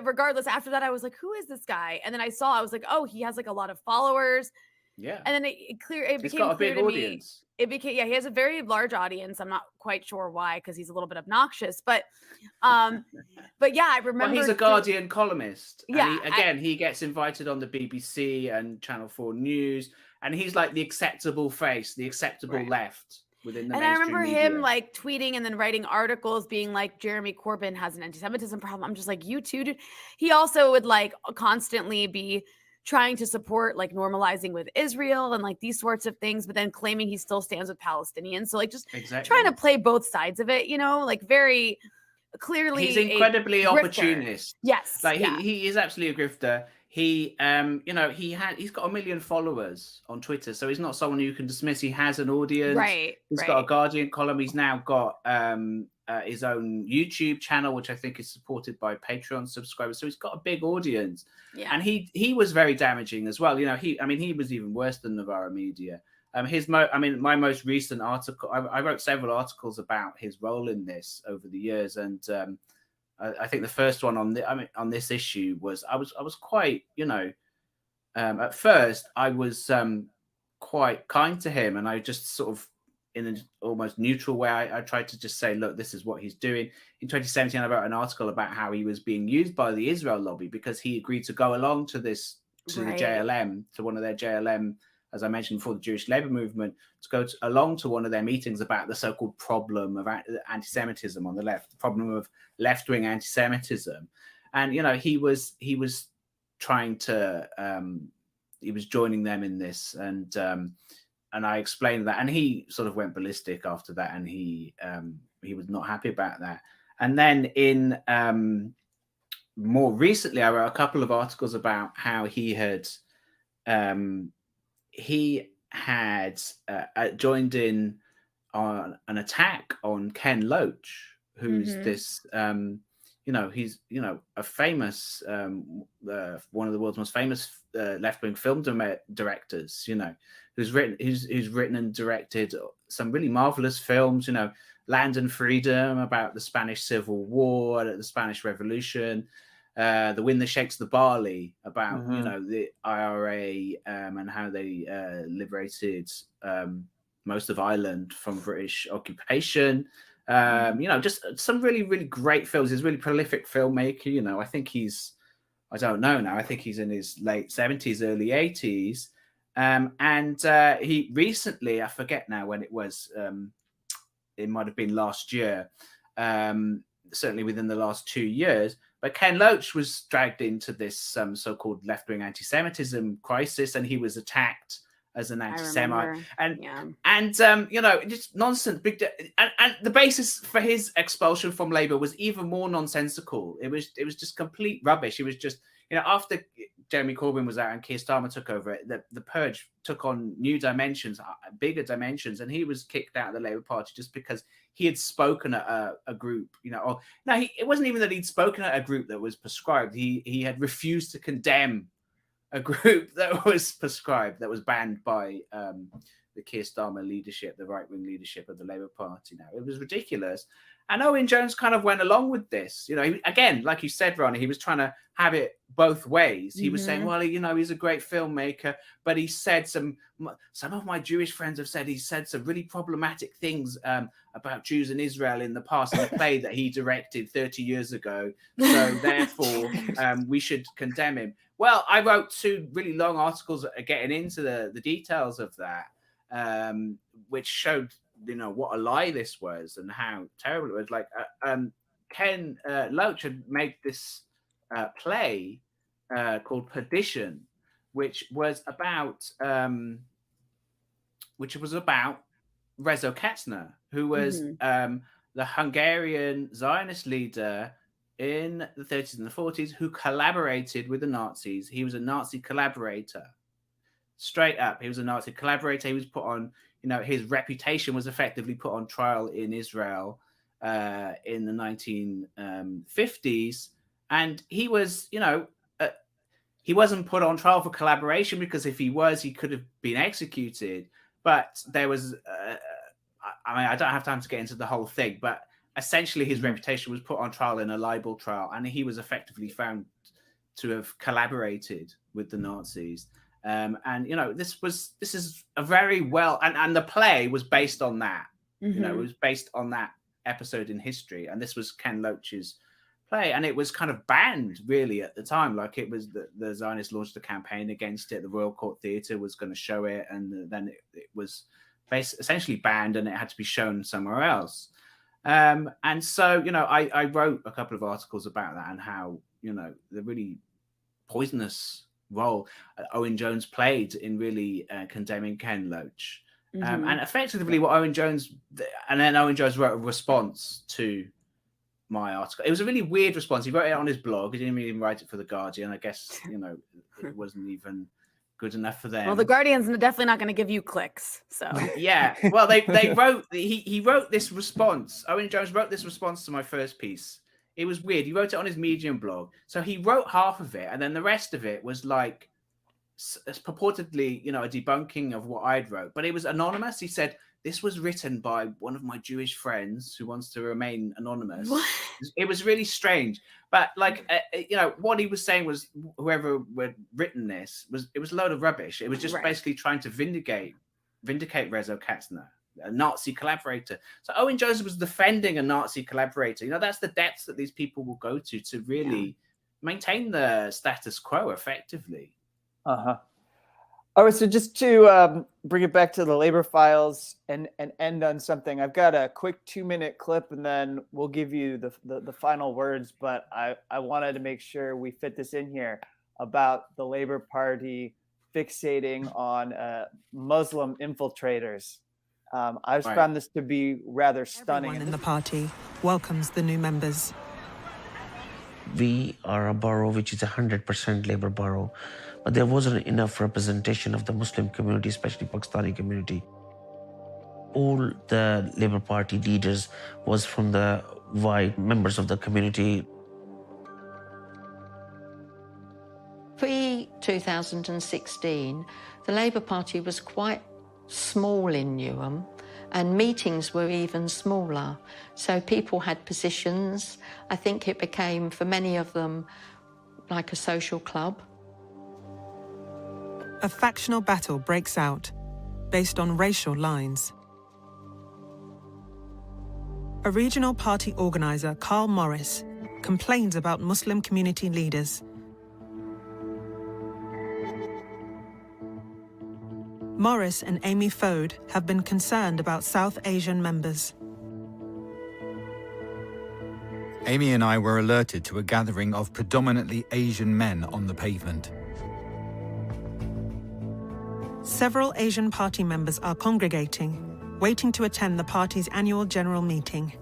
regardless, after that, I was like, who is this guy? And then I was like, oh, he has like a lot of followers. Yeah. And then it became got a clear big to audience. Me. It became, he has a very large audience. I'm not quite sure why, because he's a little bit obnoxious. But yeah, I remember. Well, he's a Guardian columnist. Yeah. He gets invited on the BBC and Channel 4 News, and he's like the acceptable face, the acceptable left. And I remember him like tweeting and then writing articles being like, Jeremy Corbyn has an anti-Semitism problem. I'm just like, you too, dude. He also would like constantly be trying to support like normalizing with Israel and like these sorts of things, but then claiming he still stands with Palestinians. So like just trying to play both sides of it, like very clearly. He's incredibly opportunist. Yes. Like he is absolutely a grifter. He, he's got 1 million followers on Twitter, so he's not someone you can dismiss. He has an audience. Right. He's got a Guardian column. He's now got his own YouTube channel, which I think is supported by Patreon subscribers. So he's got a big audience. Yeah. And he was very damaging as well. You know, he was even worse than Novara Media. My most recent article, I wrote several articles about his role in this over the years, and I think the first one on this issue was I was quite, you know, at first I was quite kind to him, and I just sort of, in an almost neutral way, I tried to just say, look, this is what he's doing. In 2017, I wrote an article about how he was being used by the Israel lobby because he agreed to go along to the JLM, to one of their JLM, as I mentioned before, the Jewish labor movement, to go along to one of their meetings about the so-called problem of anti-Semitism on the left, the problem of left-wing anti-Semitism. And, you know, he was trying to, he was joining them in this, and I explained that, and he sort of went ballistic after that, and he was not happy about that. And then in more recently, I wrote a couple of articles about how he had joined in on an attack on Ken Loach, who's this, you know, he's, you know, a famous, one of the world's most famous left-wing film directors, you know, who's written and directed some really marvelous films, you know, Land and Freedom, about the Spanish Civil War, the Spanish Revolution, The Wind That Shakes the Barley, about, you know, the IRA and how they liberated most of Ireland from British occupation. You know, just some really, really great films. He's a really prolific filmmaker. You know, I think I don't know now, I think he's in his late 70s, early 80s. And he recently, I forget now when it was, it might have been last year, certainly within the last 2 years, but Ken Loach was dragged into this so-called left-wing anti-Semitism crisis, and he was attacked as an anti-Semite, and you know, just nonsense. And the basis for his expulsion from Labour was even more nonsensical. It was just complete rubbish. It was just, you know, after Jeremy Corbyn was out and Keir Starmer took over it, the Purge took on new dimensions, bigger dimensions, and he was kicked out of the Labour Party just because he had spoken at a group, you know. Or no, it wasn't even that he'd spoken at a group that was prescribed. He had refused to condemn a group that was prescribed, that was banned by the Keir Starmer leadership, the right-wing leadership of the Labour Party. Now, it was ridiculous. And Owen Jones kind of went along with this. You know, again, like you said, Rania, he was trying to have it both ways. He was saying, well, you know, he's a great filmmaker, but he said some of my Jewish friends have said he said some really problematic things about Jews in Israel in the past, in a play that he directed 30 years ago. So therefore, we should condemn him. Well, I wrote 2 really long articles getting into the details of that, which showed, you know, what a lie this was and how terrible it was. Like Ken Loach had made this play called Perdition, which was about Rezo Katzner, who was the Hungarian Zionist leader in the 30s and the 40s, who collaborated with the Nazis. He was a Nazi collaborator. Straight up, he was a Nazi collaborator. He was put on, you know, his reputation was effectively put on trial in Israel in the 1950s. And he was, you know, he wasn't put on trial for collaboration, because if he was, he could have been executed. But there was, I mean, I don't have time to get into the whole thing, but essentially his reputation was put on trial in a libel trial, and he was effectively found to have collaborated with the Nazis. And you know, this is a very well, and the play was based on that. You know, it was based on that episode in history, and this was Ken Loach's play, and it was kind of banned really at the time. Like, it was the Zionists launched a campaign against it. The Royal Court Theatre was going to show it, and then it was essentially banned, and it had to be shown somewhere else. And so, you know, I wrote a couple of articles about that, and how, you know, the really poisonous role Owen Jones played in really condemning Ken Loach. And effectively what Owen Jones wrote a response to my article. It was a really weird response. He wrote it on his blog. He didn't even write it for The Guardian. I guess, you know, it wasn't even good enough for them. Well, the Guardian's definitely not going to give you clicks. So yeah, well, they wrote he wrote this response. Owen Jones wrote this response to my first piece. It was weird. He wrote it on his Medium blog. So he wrote half of it, and then the rest of it was like purportedly, a debunking of what I'd wrote. But it was anonymous. He said, this was written by one of my Jewish friends who wants to remain anonymous. What? It was really strange. But what he was saying was whoever had written this it was a load of rubbish. It was just basically trying to vindicate Rezo Katzner, a Nazi collaborator. So Owen Jones was defending a Nazi collaborator. That's the depths that these people will go to really maintain the status quo effectively. Uh-huh. All right, so just to bring it back to the labor files and end on something, I've got a quick 2-minute clip, and then we'll give you the final words. But I wanted to make sure we fit this in here about the Labour Party fixating on Muslim infiltrators. I just found this to be rather stunning. Everyone in the party welcomes the new members. We are a borough which is 100% Labour borough, but there wasn't enough representation of the Muslim community, especially Pakistani community. All the Labour Party leaders was from the white members of the community. Pre-2016, the Labour Party was quite small in Newham, and meetings were even smaller. So people had positions. I think it became, for many of them, like a social club. A factional battle breaks out based on racial lines. A regional party organizer, Carl Morris, complains about Muslim community leaders. Morris and Amy Fode have been concerned about South Asian members. Amy and I were alerted to a gathering of predominantly Asian men on the pavement. Several Asian party members are congregating, waiting to attend the party's annual general meeting.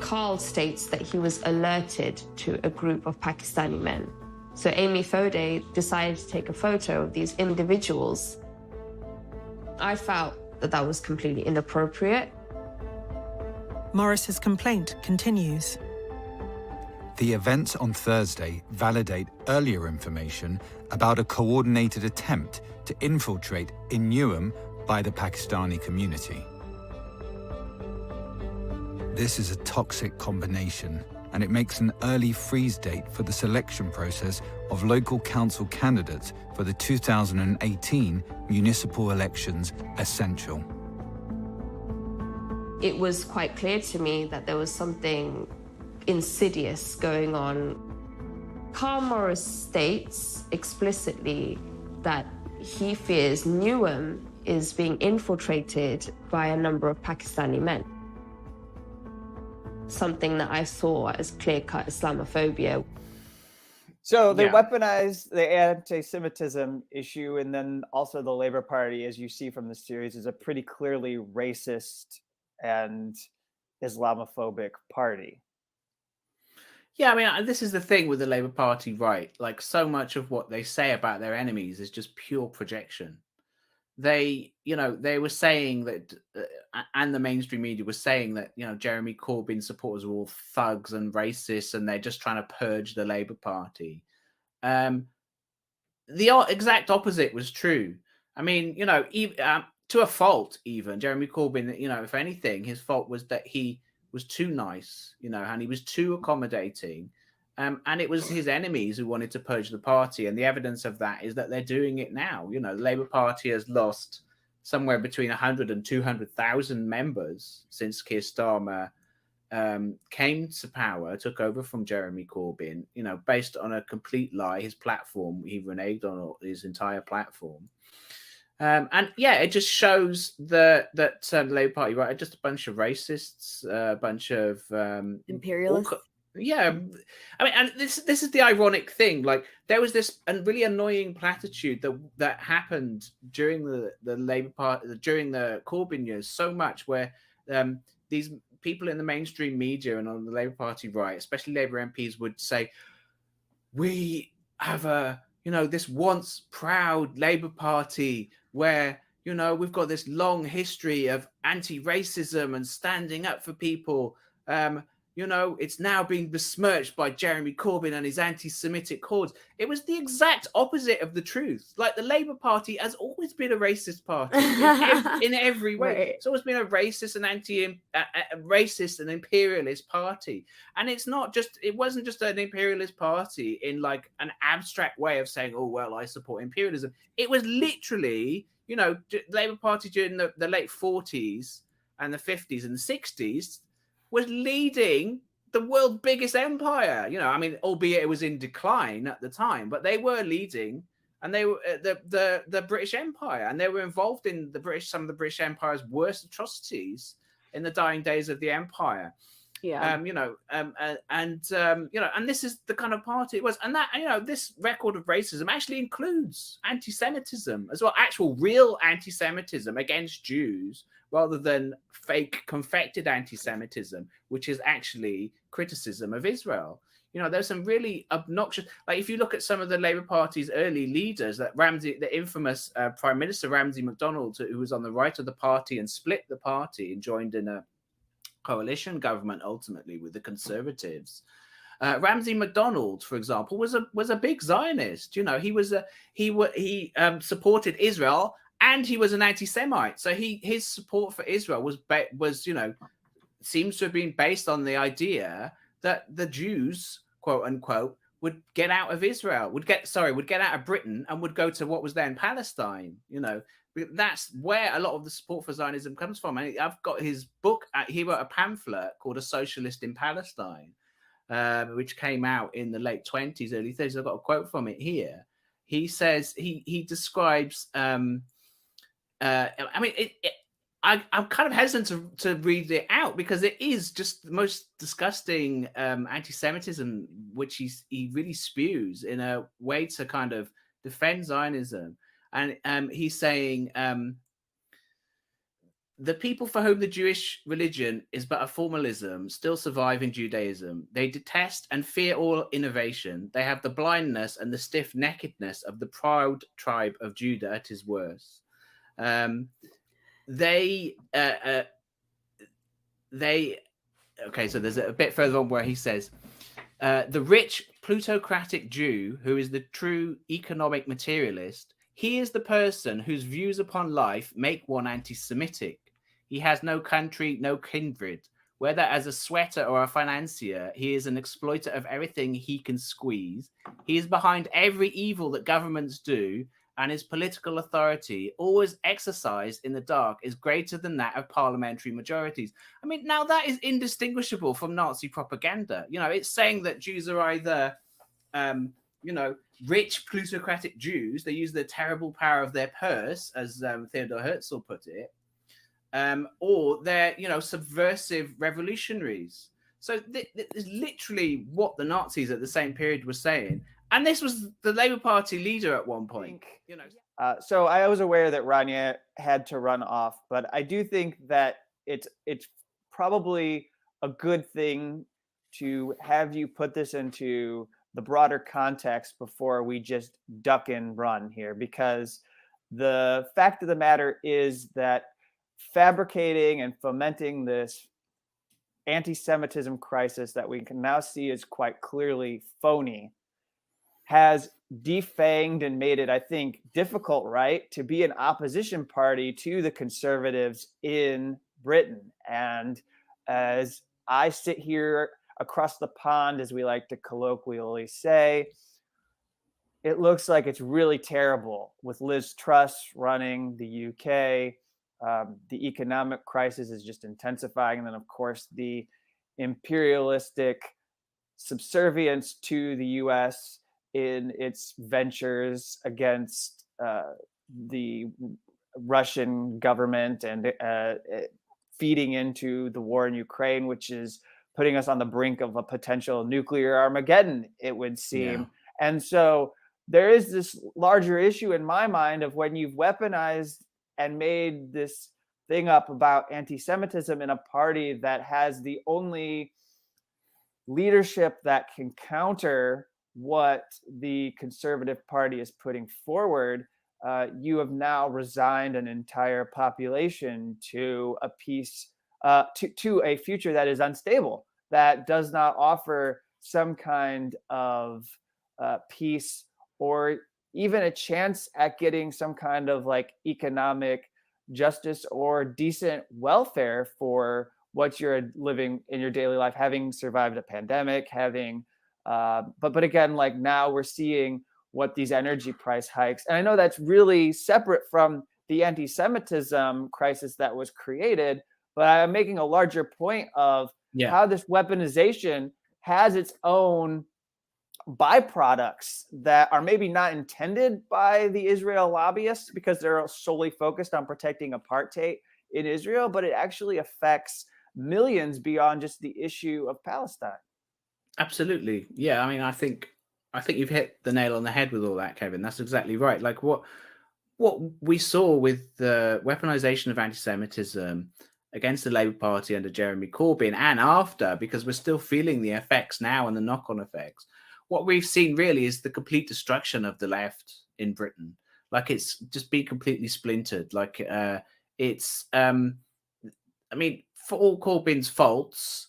Carl states that he was alerted to a group of Pakistani men. So Amy Fode decided to take a photo of these individuals. I felt that that was completely inappropriate. Morris's complaint continues. The events on Thursday validate earlier information about a coordinated attempt to infiltrate in Newham by the Pakistani community. This is a toxic combination, and it makes an early freeze date for the selection process of local council candidates for the 2018 municipal elections essential. It was quite clear to me that there was something insidious going on. Carl Morris states explicitly that he fears Newham is being infiltrated by a number of Pakistani men. Something that I saw as clear-cut Islamophobia. So they weaponized the anti-Semitism issue, and then also the Labour Party, as you see from the series, is a pretty clearly racist and Islamophobic party. Yeah, I mean, this is the thing with the Labour Party, right? Like, so much of what they say about their enemies is just pure projection. They were saying that, and the mainstream media was saying that, Jeremy Corbyn supporters are all thugs and racists, and they're just trying to purge the Labour Party. The exact opposite was true. I mean, to a fault, even Jeremy Corbyn, if anything, his fault was that he was too nice, and he was too accommodating. And it was his enemies who wanted to purge the party. And the evidence of that is that they're doing it now. The Labour Party has lost somewhere between 100 and 200,000 members since Keir Starmer came to power, took over from Jeremy Corbyn, based on a complete lie. His platform, he reneged on his entire platform. It just shows that the Labour Party, right, are just a bunch of racists, a bunch of imperialists. Yeah, I mean, and this is the ironic thing. Like, there was this really annoying platitude that happened during the Labour Party, during the Corbyn years, so much where these people in the mainstream media and on the Labour Party right, especially Labour MPs, would say, "We have a this once proud Labour Party where, we've got this long history of anti-racism and standing up for people. It's now being besmirched by Jeremy Corbyn and his anti-Semitic hordes. It was the exact opposite of the truth. Like, the Labour Party has always been a racist party in every way. Right. It's always been a racist and racist and imperialist party. And it wasn't just an imperialist party in like an abstract way of saying, oh, well, I support imperialism. It was literally, Labour Party during the late 40s and the 50s and the 60s was leading the world's biggest empire. Albeit it was in decline at the time, but they were leading, and they were the British Empire, and they were involved in some of the British Empire's worst atrocities in the dying days of the empire. Yeah. And this is the kind of party it was, and that this record of racism actually includes anti-Semitism as well, actual real anti-Semitism against Jews, rather than fake confected anti-Semitism, which is actually criticism of Israel. There's some really obnoxious, like if you look at some of the Labour Party's early leaders, that the infamous Prime Minister Ramsay MacDonald, who was on the right of the party and split the party and joined in a coalition government ultimately with the Conservatives. Ramsay MacDonald, for example, was a big Zionist. He supported Israel, and he was an anti-Semite. So his support for Israel was seems to have been based on the idea that the Jews, quote unquote, would get out of Israel, would get out of Britain and would go to what was then Palestine. That's where a lot of the support for Zionism comes from. And I've got his book. He wrote a pamphlet called A Socialist in Palestine, which came out in the late 20s, early 30s. I've got a quote from it here. He says, he describes, I'm kind of hesitant to read it out because it is just the most disgusting anti-Semitism, which he really spews in a way to kind of defend Zionism. And he's saying, the people for whom the Jewish religion is but a formalism still survive in Judaism. They detest and fear all innovation. They have the blindness and the stiff-neckedness of the proud tribe of Judah at his worst. Okay, so there's a bit further on where he says, the rich plutocratic Jew, who is the true economic materialist, he is the person whose views upon life make one anti-Semitic. He has no country, no kindred. Whether as a sweater or a financier, he is an exploiter of everything he can squeeze. He is behind every evil that governments do, and his political authority, always exercised in the dark, is greater than that of parliamentary majorities. I mean, now that is indistinguishable from Nazi propaganda. It's saying that Jews are either, rich plutocratic Jews. They use the terrible power of their purse, as Theodor Herzl put it, or they're, subversive revolutionaries. So this is literally what the Nazis at the same period were saying. And this was the Labour Party leader at one point. So I was aware that Rania had to run off, but I do think that it's probably a good thing to have you put this into the broader context before we just duck and run here, because the fact of the matter is that fabricating and fomenting this anti-Semitism crisis that we can now see is quite clearly phony has defanged and made it, I think, difficult, right, to be an opposition party to the Conservatives in Britain. And as I sit here across the pond, as we like to colloquially say, it looks like it's really terrible with Liz Truss running the UK. The economic crisis is just intensifying. And then, of course, the imperialistic subservience to the US in its ventures against the Russian government and feeding into the war in Ukraine, which is putting us on the brink of a potential nuclear Armageddon, it would seem. Yeah. And so there is this larger issue in my mind of when you've weaponized and made this thing up about anti-Semitism in a party that has the only leadership that can counter what the Conservative Party is putting forward, you have now resigned an entire population to a to a future that is unstable, that does not offer some kind of peace, or even a chance at getting some kind of like economic justice or decent welfare for what you're living in your daily life, having survived a pandemic, having but again, like now we're seeing what these energy price hikes, and I know that's really separate from the anti-Semitism crisis that was created, but I'm making a larger point of how this weaponization has its own byproducts that are maybe not intended by the Israel lobbyists because they're solely focused on protecting apartheid in Israel, but it actually affects millions beyond just the issue of Palestine. Absolutely. Yeah, I mean, I think you've hit the nail on the head with all that, Kevin. That's exactly right. Like what we saw with the weaponization of anti-Semitism against the Labour Party under Jeremy Corbyn, and after, because we're still feeling the effects now and the knock-on effects, what we've seen really is the complete destruction of the left in Britain. Like, it's just been completely splintered. Like, it's, I mean, for all Corbyn's faults,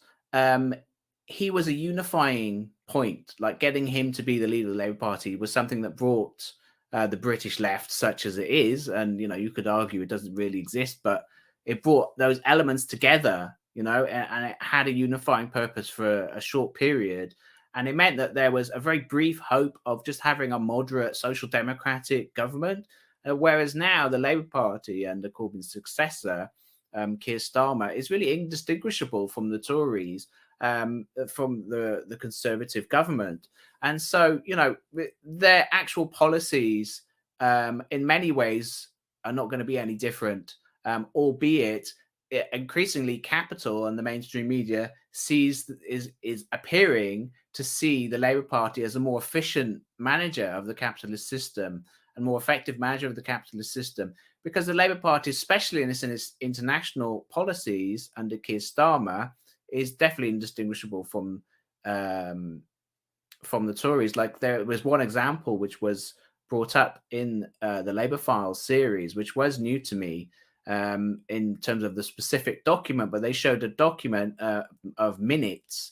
he was a unifying point. Like, getting him to be the leader of the Labour Party was something that brought the British left, such as it is, and, you know, you could argue it doesn't really exist, but it brought those elements together, you know, and it had a unifying purpose for a short period. And it meant that there was a very brief hope of just having a moderate social democratic government. Whereas now the Labour Party and the Corbyn's successor, Keir Starmer, is really indistinguishable from the Tories, from the Conservative government. And so, you know, their actual policies in many ways are not going to be any different, albeit increasingly capital and the mainstream media is appearing to see the Labour Party as a more efficient manager of the capitalist system and more effective manager of the capitalist system, because the Labour Party, especially in its international policies under Keir Starmer, is definitely indistinguishable from the Tories. Like, there was one example which was brought up in the Labour Files series, which was new to me in terms of the specific document, but they showed a document of minutes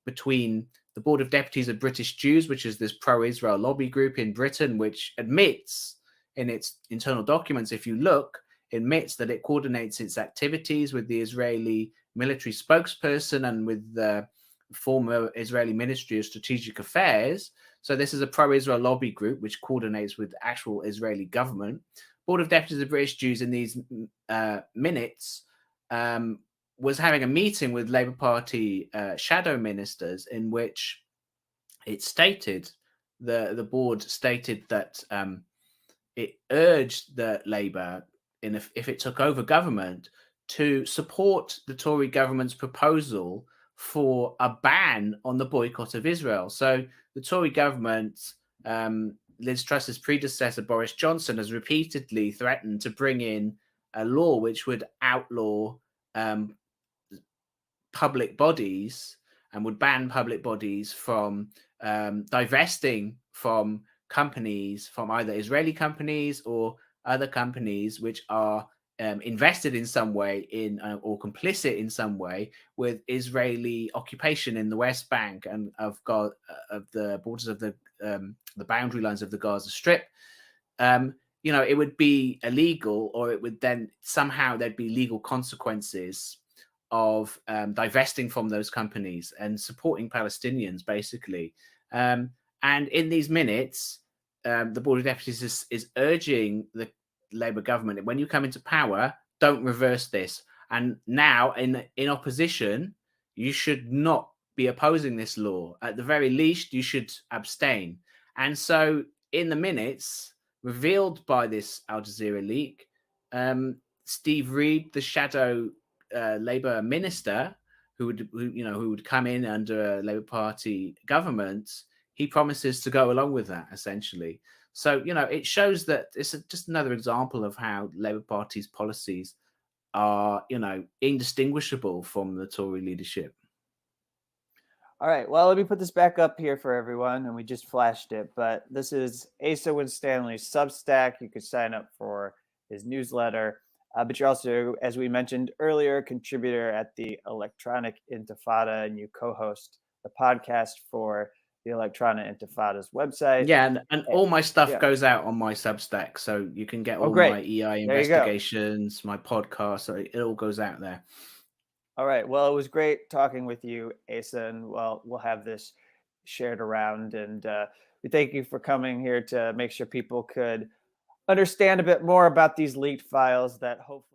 between the Board of Deputies of British Jews, which is this pro-Israel lobby group in Britain, which admits in its internal documents, if you look, admits that it coordinates its activities with the Israeli military spokesperson and with the former Israeli Ministry of Strategic Affairs. So this is a pro-Israel lobby group which coordinates with the actual Israeli government. Board of Deputies of British Jews in these minutes was having a meeting with Labour Party shadow ministers, in which it stated, the board stated that it urged the Labour, if it took over government, to support the Tory government's proposal for a ban on the boycott of Israel. So the Tory government, Liz Truss's predecessor, Boris Johnson, has repeatedly threatened to bring in a law which would outlaw public bodies and would ban public bodies from divesting from companies, from either Israeli companies or other companies which are invested in some way in or complicit in some way with Israeli occupation in the West Bank and of the borders of the boundary lines of the Gaza Strip. You know, it would be illegal, or it would then somehow there'd be legal consequences of divesting from those companies and supporting Palestinians, basically. And in these minutes, the Board of Deputies is urging the Labour government, when you come into power, don't reverse this. And now, in opposition, you should not be opposing this law. At the very least, you should abstain. And so, in the minutes revealed by this Al Jazeera leak, Steve Reed, the shadow Labour minister, who would come in under a Labour Party government, he promises to go along with that, essentially. So, you know, it shows that it's just another example of how Labour Party's policies are, you know, indistinguishable from the Tory leadership. All right. Well, let me put this back up here for everyone, and we just flashed it. But this is Asa Winstanley's Substack. You could sign up for his newsletter. But you're also, as we mentioned earlier, a contributor at the Electronic Intifada, and you co-host the podcast for the Electronic Intifada's website. Yeah, and all my stuff goes out on my Substack, so you can get all my EI investigations, my podcast, so it all goes out there. All right. Well, it was great talking with you, Asa, and we'll have this shared around. And we thank you for coming here to make sure people could understand a bit more about these leaked files that hopefully